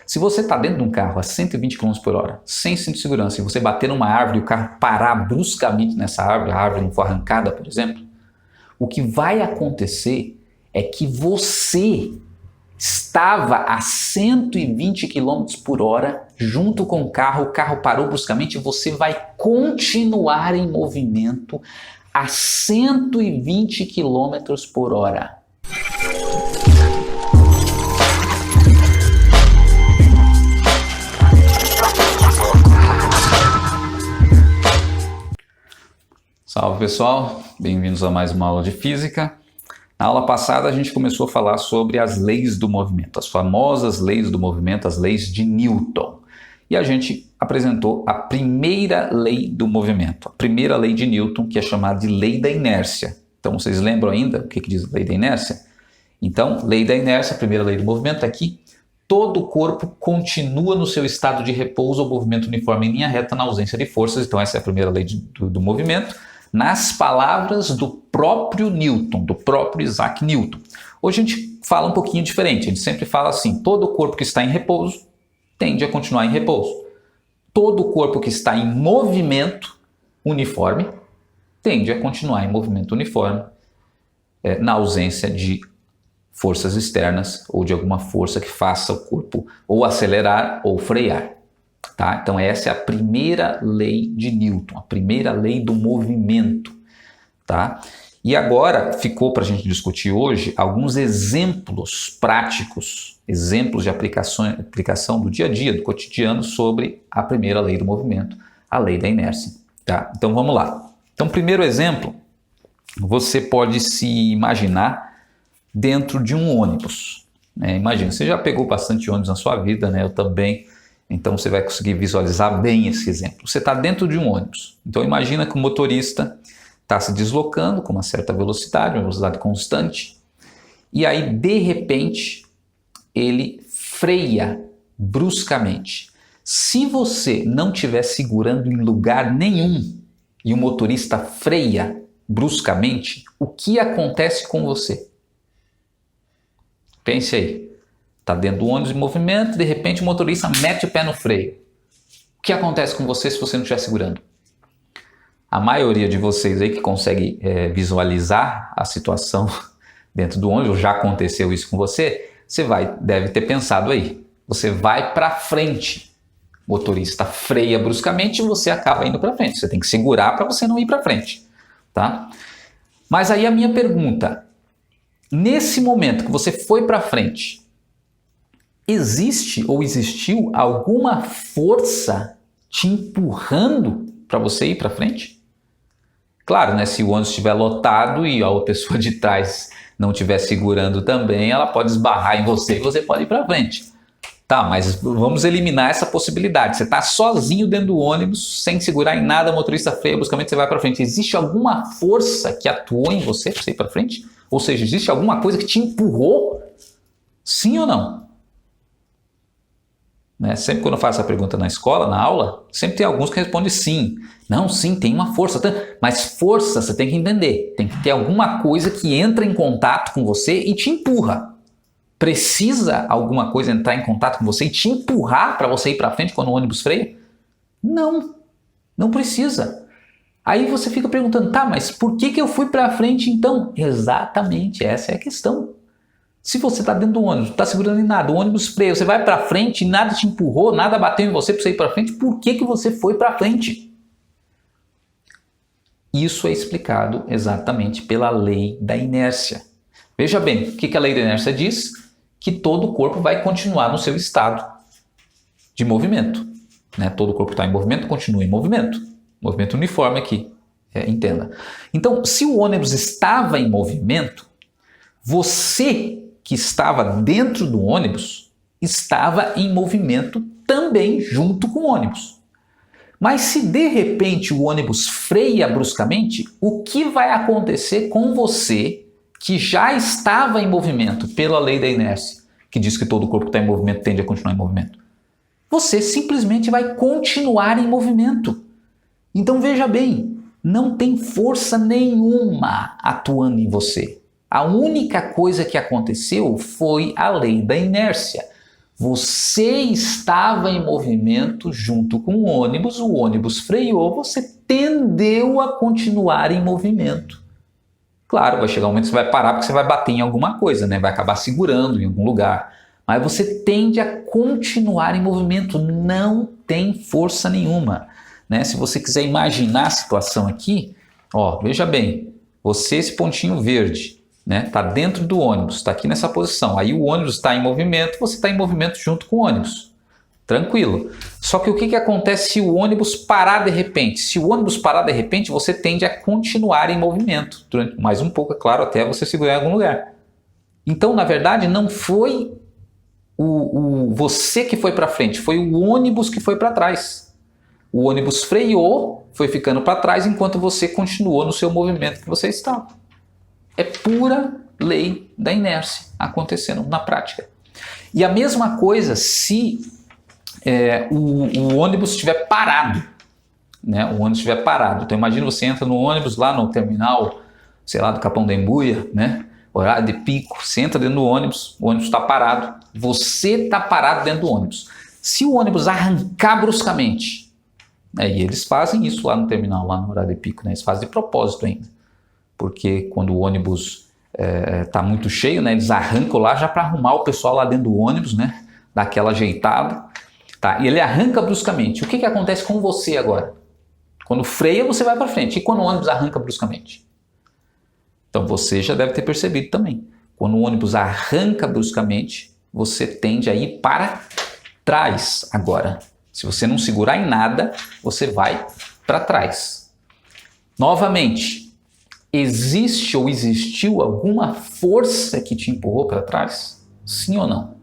Se você está dentro de um carro a 120 km por hora, sem cinto de segurança, e você bater numa árvore e o carro parar bruscamente nessa árvore, a árvore não for arrancada, por exemplo, o que vai acontecer é que você estava a 120 km por hora junto com o carro parou bruscamente e você vai continuar em movimento a 120 km por hora. Salve pessoal, bem-vindos a mais uma aula de física. Na aula passada a gente começou a falar sobre as leis do movimento, as famosas leis do movimento, as leis de Newton. E a gente apresentou a primeira lei do movimento, a primeira lei de Newton, que é chamada de lei da inércia. Então vocês lembram ainda o que diz a lei da inércia? Então, lei da inércia, a primeira lei do movimento é que todo o corpo continua no seu estado de repouso ou movimento uniforme em linha reta na ausência de forças. Então essa é a primeira lei do movimento. Nas palavras do próprio Newton, do próprio Isaac Newton. Hoje a gente fala um pouquinho diferente, a gente sempre fala assim, todo corpo que está em repouso tende a continuar em repouso. Todo corpo que está em movimento uniforme tende a continuar em movimento uniforme na ausência de forças externas ou de alguma força que faça o corpo ou acelerar ou frear. Tá? Então essa é a primeira lei de Newton, a primeira lei do movimento. Tá? E agora ficou para a gente discutir hoje alguns exemplos práticos, exemplos de aplicação do dia a dia, do cotidiano sobre a primeira lei do movimento, a lei da inércia. Tá? Então vamos lá. Então primeiro exemplo, você pode se imaginar dentro de um ônibus. Imagina, você já pegou bastante ônibus na sua vida, né? Eu também. Então você vai conseguir visualizar bem esse exemplo. Você está dentro de um ônibus. Então imagina que o motorista está se deslocando com uma certa velocidade, uma velocidade constante, e aí de repente ele freia bruscamente. Se você não estiver segurando em lugar nenhum e o motorista freia bruscamente, o que acontece com você? Pense aí. Está dentro do ônibus em movimento, de repente o motorista mete o pé no freio. O que acontece com você se você não estiver segurando? A maioria de vocês aí que consegue visualizar a situação dentro do ônibus, já aconteceu isso com você, deve ter pensado aí. Você vai para frente, o motorista freia bruscamente e você acaba indo para frente. Você tem que segurar para você não ir para frente. Tá? Mas aí a minha pergunta, nesse momento que você foi para frente, existe ou existiu alguma força te empurrando para você ir para frente? Claro, né, se o ônibus estiver lotado e a pessoa de trás não estiver segurando também, ela pode esbarrar em você e você pode ir para frente. Tá, mas vamos eliminar essa possibilidade. Você está sozinho dentro do ônibus, sem segurar em nada, o motorista freia, bruscamente você vai para frente. Existe alguma força que atuou em você para você ir para frente? Ou seja, existe alguma coisa que te empurrou? Sim ou não? Sempre quando eu faço essa pergunta na escola, na aula, sempre tem alguns que respondem sim. Não, sim, tem uma força. Mas força você tem que entender. Tem que ter alguma coisa que entra em contato com você e te empurra. Precisa alguma coisa entrar em contato com você e te empurrar para você ir para frente quando o ônibus freia? Não, não precisa. Aí você fica perguntando, tá, mas por que eu fui para frente então? Exatamente, essa é a questão. Se você está dentro do ônibus, não está segurando em nada, o ônibus freia, você vai para frente e nada te empurrou, nada bateu em você para você ir para frente, por que você foi para frente? Isso é explicado exatamente pela lei da inércia. Veja bem, o que a lei da inércia diz? Que todo o corpo vai continuar no seu estado de movimento. Todo o corpo está em movimento, continua em movimento. Movimento uniforme aqui, entenda. Então, se o ônibus estava em movimento, você que estava dentro do ônibus estava em movimento também junto com o ônibus. Mas se de repente o ônibus freia bruscamente, o que vai acontecer com você que já estava em movimento pela lei da inércia, que diz que todo o corpo que está em movimento tende a continuar em movimento? Você simplesmente vai continuar em movimento. Então veja bem, não tem força nenhuma atuando em você. A única coisa que aconteceu foi a lei da inércia. Você estava em movimento junto com o ônibus freou, você tendeu a continuar em movimento. Claro, vai chegar um momento que você vai parar porque você vai bater em alguma coisa, né? Vai acabar segurando em algum lugar. Mas você tende a continuar em movimento, não tem força nenhuma. Né? Se você quiser imaginar a situação aqui, ó, veja bem, você, esse pontinho verde, né, tá dentro do ônibus, está aqui nessa posição. Aí o ônibus está em movimento, você está em movimento junto com o ônibus. Tranquilo. Só que o que acontece se o ônibus parar de repente? Se o ônibus parar de repente, você tende a continuar em movimento. Durante mais um pouco, é claro, até você segurar em algum lugar. Então, na verdade, não foi você que foi para frente, foi o ônibus que foi para trás. O ônibus freou, foi ficando para trás, enquanto você continuou no seu movimento que você estava. É pura lei da inércia acontecendo na prática. E a mesma coisa se o ônibus estiver parado. Né? O ônibus estiver parado. Então imagina você entra no ônibus lá no terminal, sei lá, do Capão da Embuia, né? Horário de pico, você entra dentro do ônibus, o ônibus está parado, você está parado dentro do ônibus. Se o ônibus arrancar bruscamente, né, e eles fazem isso lá no terminal, lá no horário de pico, né, eles fazem de propósito ainda, porque quando o ônibus está muito cheio, né, eles arrancam lá já para arrumar o pessoal lá dentro do ônibus, né, dar aquela ajeitada, tá? E ele arranca bruscamente. O que acontece com você agora? Quando freia, você vai para frente. E quando o ônibus arranca bruscamente? Então você já deve ter percebido também. Quando o ônibus arranca bruscamente, você tende a ir para trás agora. Se você não segurar em nada, você vai para trás. Novamente, existe ou existiu alguma força que te empurrou para trás? Sim ou não?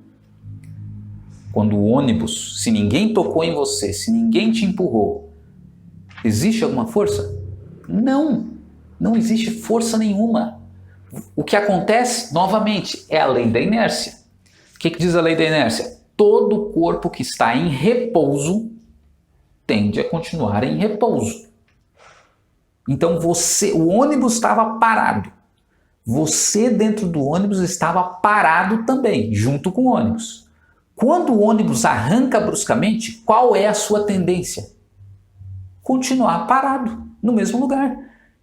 Quando o ônibus, se ninguém tocou em você, se ninguém te empurrou, existe alguma força? Não. Não existe força nenhuma. O que acontece, novamente, é a lei da inércia. O que diz a lei da inércia? Todo corpo que está em repouso tende a continuar em repouso. Então o ônibus estava parado. Você dentro do ônibus estava parado também, junto com o ônibus. Quando o ônibus arranca bruscamente, qual é a sua tendência? Continuar parado, no mesmo lugar.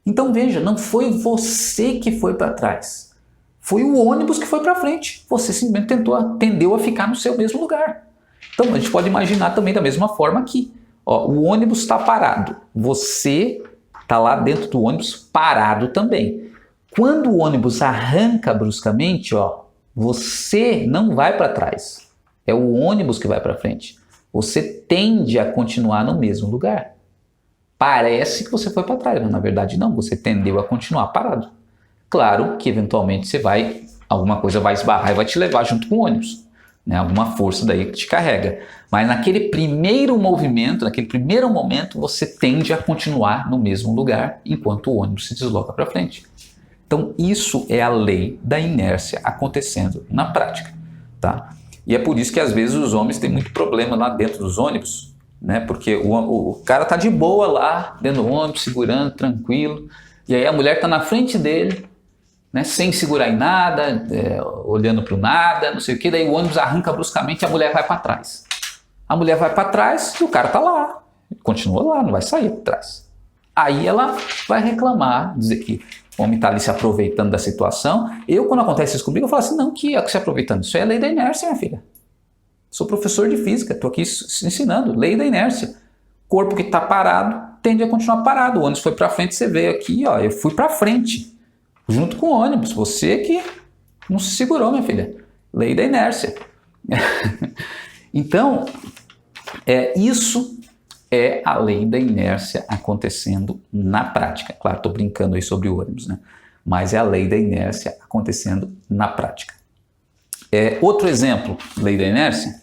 Então veja, não foi você que foi para trás, foi o ônibus que foi para frente. Você simplesmente tendeu a ficar no seu mesmo lugar. Então a gente pode imaginar também da mesma forma aqui. Ó, o ônibus está parado, você está lá dentro do ônibus parado também. Quando o ônibus arranca bruscamente, ó, você não vai para trás, é o ônibus que vai para frente. Você tende a continuar no mesmo lugar. Parece que você foi para trás, mas na verdade não, você tendeu a continuar parado. Claro que eventualmente alguma coisa vai esbarrar e vai te levar junto com o ônibus, né? Alguma força daí que te carrega. Mas naquele primeiro movimento, naquele primeiro momento, você tende a continuar no mesmo lugar enquanto o ônibus se desloca para frente. Então isso é a lei da inércia acontecendo na prática, tá? E é por isso que às vezes os homens têm muito problema lá dentro dos ônibus, né? Porque o cara tá de boa lá dentro do ônibus, segurando, tranquilo, e aí a mulher tá na frente dele, né? Sem segurar em nada, olhando para o nada, não sei o que, daí o ônibus arranca bruscamente e a mulher vai para trás. A mulher vai para trás e o cara tá lá, continua lá, não vai sair para trás. Aí ela vai reclamar, dizer que o homem está ali se aproveitando da situação. Quando acontece isso comigo, eu falo assim, não, que é se aproveitando, isso é a lei da inércia, minha filha. Sou professor de física, estou aqui ensinando, lei da inércia. Corpo que está parado tende a continuar parado. O ônibus foi para frente, você veio aqui, ó, eu fui para frente, junto com o ônibus. Você que não se segurou, minha filha. Lei da inércia. Então, isso é a lei da inércia acontecendo na prática. Claro, estou brincando aí sobre o ônibus, né? Mas é a lei da inércia acontecendo na prática. Outro exemplo, lei da inércia,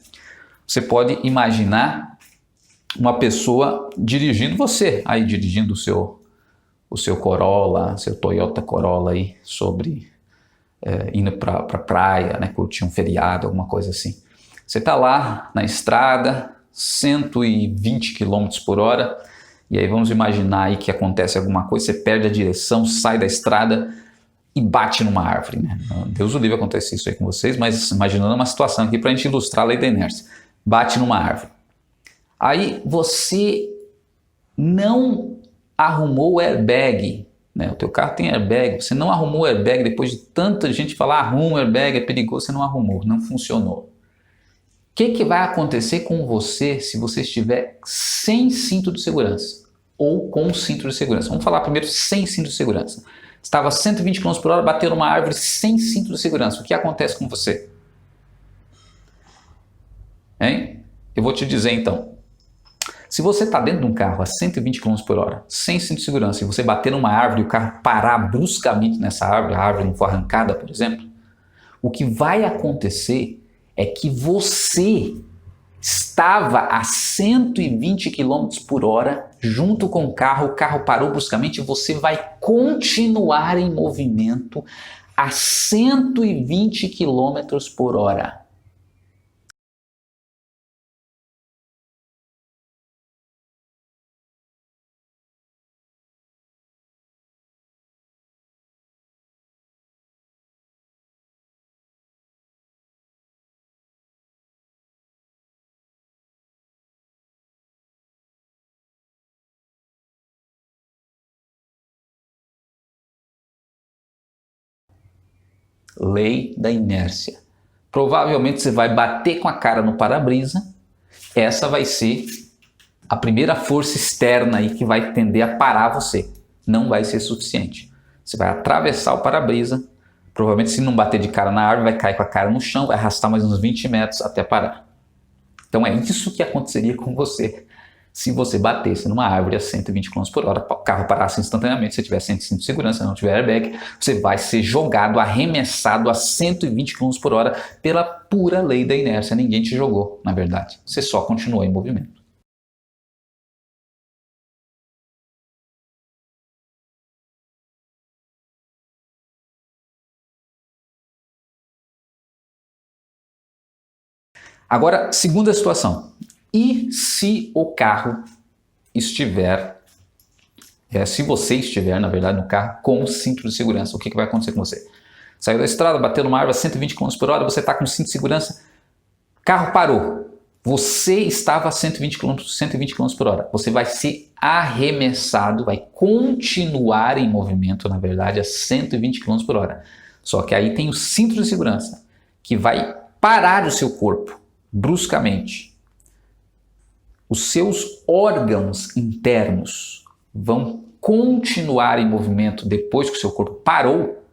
você pode imaginar uma pessoa dirigindo você, aí dirigindo o seu Corolla, seu Toyota Corolla aí, indo para praia, né, curtir um feriado, alguma coisa assim. Você está lá na estrada, 120 km por hora, e aí vamos imaginar aí que acontece alguma coisa, você perde a direção, sai da estrada, e bate numa árvore, né? Deus o livre acontecer isso aí com vocês, mas imaginando uma situação aqui para a gente ilustrar a lei da inércia. Bate numa árvore. Aí você não arrumou o airbag, né? O teu carro tem airbag, você não arrumou o airbag depois de tanta gente falar arruma o airbag, é perigoso, você não arrumou, não funcionou. O que vai acontecer com você se você estiver sem cinto de segurança ou com cinto de segurança? Vamos falar primeiro sem cinto de segurança. Estava a 120 km por hora, bateu numa árvore sem cinto de segurança. O que acontece com você? Hein? Eu vou te dizer então. Se você está dentro de um carro a 120 km por hora, sem cinto de segurança, e você bater numa árvore e o carro parar bruscamente nessa árvore, a árvore não for arrancada, por exemplo, o que vai acontecer é que você estava a 120 km por hora junto com o carro parou bruscamente e você vai continuar em movimento a 120 km por hora. Lei da inércia. Provavelmente você vai bater com a cara no para-brisa. Essa vai ser a primeira força externa aí que vai tender a parar você. Não vai ser suficiente. Você vai atravessar o para-brisa. Provavelmente, se não bater de cara na árvore, vai cair com a cara no chão, vai arrastar mais uns 20 metros até parar. Então é isso que aconteceria com você se você batesse numa árvore a 120 km por hora, o carro parasse instantaneamente, se tiver cinto de segurança, não tiver airbag, você vai ser jogado, arremessado a 120 km por hora pela pura lei da inércia. Ninguém te jogou, na verdade. Você só continuou em movimento. Agora, segunda situação. E se o carro estiver, se você estiver, na verdade, no carro com cinto de segurança, o que vai acontecer com você? Saiu da estrada, bateu numa árvore a 120 km por hora, você está com cinto de segurança, carro parou. Você estava a 120 km por hora. Você vai ser arremessado, vai continuar em movimento, na verdade, a 120 km por hora. Só que aí tem o cinto de segurança, que vai parar o seu corpo bruscamente. Os seus órgãos internos vão continuar em movimento depois que o seu corpo parou.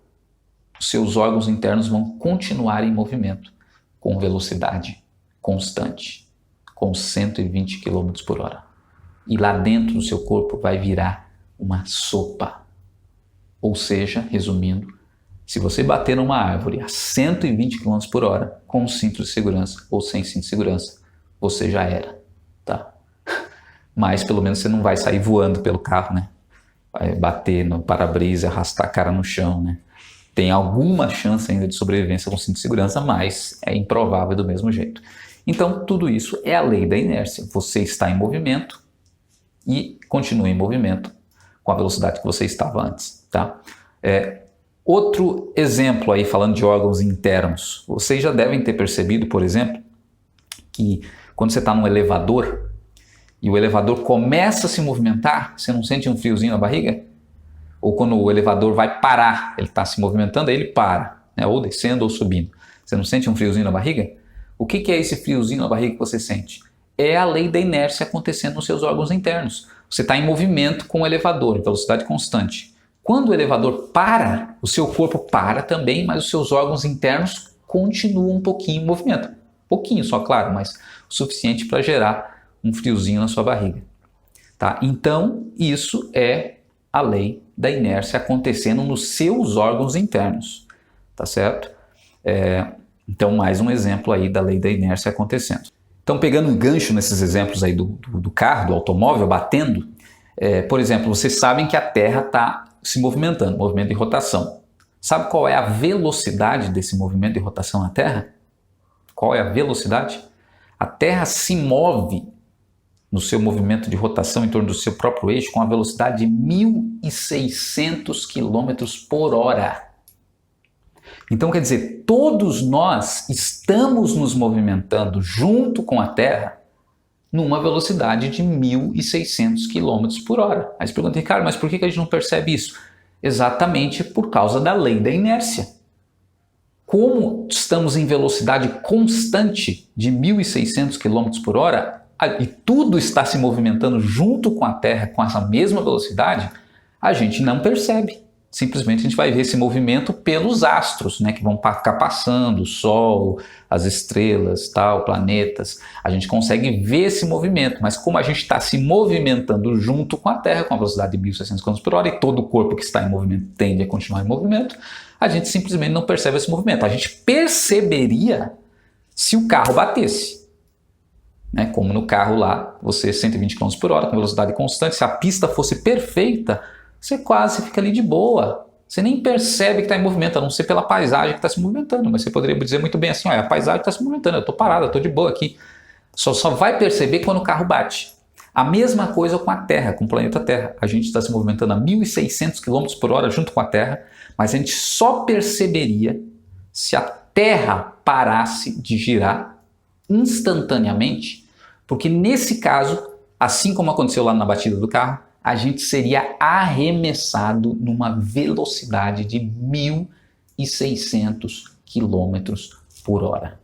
Os seus órgãos internos vão continuar em movimento com velocidade constante, com 120 km por hora. E lá dentro do seu corpo vai virar uma sopa. Ou seja, resumindo, se você bater numa árvore a 120 km por hora, com cinto de segurança ou sem cinto de segurança, você já era, tá? Mas pelo menos você não vai sair voando pelo carro, né? Vai bater no para-brisa, arrastar a cara no chão, né? Tem alguma chance ainda de sobrevivência com cinto de segurança, mas é improvável do mesmo jeito. Então, tudo isso é a lei da inércia. Você está em movimento e continua em movimento com a velocidade que você estava antes, tá? Outro exemplo aí, falando de órgãos internos. Vocês já devem ter percebido, por exemplo, que quando você está num elevador e o elevador começa a se movimentar, você não sente um friozinho na barriga? Ou quando o elevador vai parar, ele está se movimentando, aí ele para, né? Ou descendo ou subindo. Você não sente um friozinho na barriga? O que é esse friozinho na barriga que você sente? É a lei da inércia acontecendo nos seus órgãos internos. Você está em movimento com o elevador, em velocidade constante. Quando o elevador para, o seu corpo para também, mas os seus órgãos internos continuam um pouquinho em movimento. Pouquinho só, claro, mas o suficiente para gerar um friozinho na sua barriga. Tá? Então, isso é a lei da inércia acontecendo nos seus órgãos internos. Tá certo? Então, mais um exemplo aí da lei da inércia acontecendo. Então, pegando um gancho nesses exemplos aí do carro, do automóvel batendo, por exemplo, vocês sabem que a Terra está se movimentando, movimento de rotação. Sabe qual é a velocidade desse movimento de rotação na Terra? Qual é a velocidade? A Terra se move no seu movimento de rotação em torno do seu próprio eixo com a velocidade de 1.600 km por hora. Então, quer dizer, todos nós estamos nos movimentando junto com a Terra numa velocidade de 1.600 km por hora. Aí você pergunta, Ricardo, mas por que a gente não percebe isso? Exatamente por causa da lei da inércia. Como estamos em velocidade constante de 1.600 km por hora e tudo está se movimentando junto com a Terra com essa mesma velocidade, a gente não percebe. Simplesmente a gente vai ver esse movimento pelos astros, né, que vão ficar passando, o Sol, as estrelas, tal, planetas. A gente consegue ver esse movimento, mas como a gente está se movimentando junto com a Terra com a velocidade de 1.600 km por hora e todo o corpo que está em movimento tende a continuar em movimento, a gente simplesmente não percebe esse movimento. A gente perceberia se o carro batesse. Né? Como no carro lá, você 120 km por hora com velocidade constante, se a pista fosse perfeita, você quase fica ali de boa. Você nem percebe que está em movimento, a não ser pela paisagem que está se movimentando. Mas você poderia dizer muito bem assim, olha, a paisagem está se movimentando, eu estou parado, eu estou de boa aqui. Só vai perceber quando o carro bate. A mesma coisa com a Terra, com o planeta Terra. A gente está se movimentando a 1.600 km por hora junto com a Terra, mas a gente só perceberia se a Terra parasse de girar instantaneamente, porque nesse caso, assim como aconteceu lá na batida do carro, a gente seria arremessado numa velocidade de 1.600 km por hora.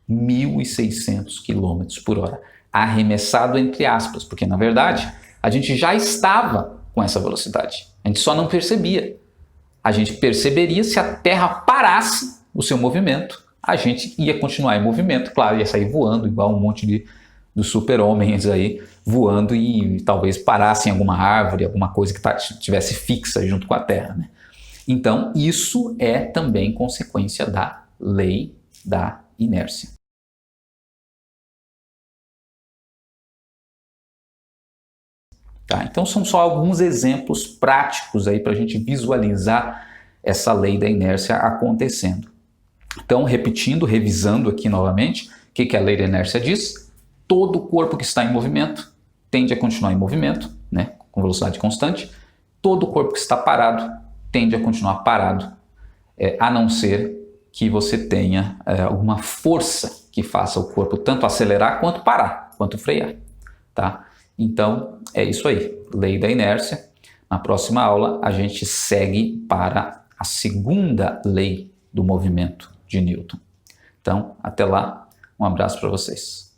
1.600 km por hora. Arremessado entre aspas, porque na verdade a gente já estava com essa velocidade. A gente só não percebia. A gente perceberia se a Terra parasse o seu movimento. A gente ia continuar em movimento, claro, ia sair voando igual um monte dos super-homens aí, voando e talvez parasse em alguma árvore, alguma coisa que estivesse fixa junto com a Terra. Né? Então, isso é também consequência da lei da inércia. Tá? Então, são só alguns exemplos práticos aí para a gente visualizar essa lei da inércia acontecendo. Então, repetindo, revisando aqui novamente, o que a lei da inércia diz? Todo corpo que está em movimento tende a continuar em movimento, né, com velocidade constante. Todo corpo que está parado tende a continuar parado, a não ser que você tenha alguma força que faça o corpo tanto acelerar quanto parar, quanto frear. Tá? Então, é isso aí, lei da inércia. Na próxima aula, a gente segue para a segunda lei do movimento de Newton. Então, até lá, um abraço para vocês.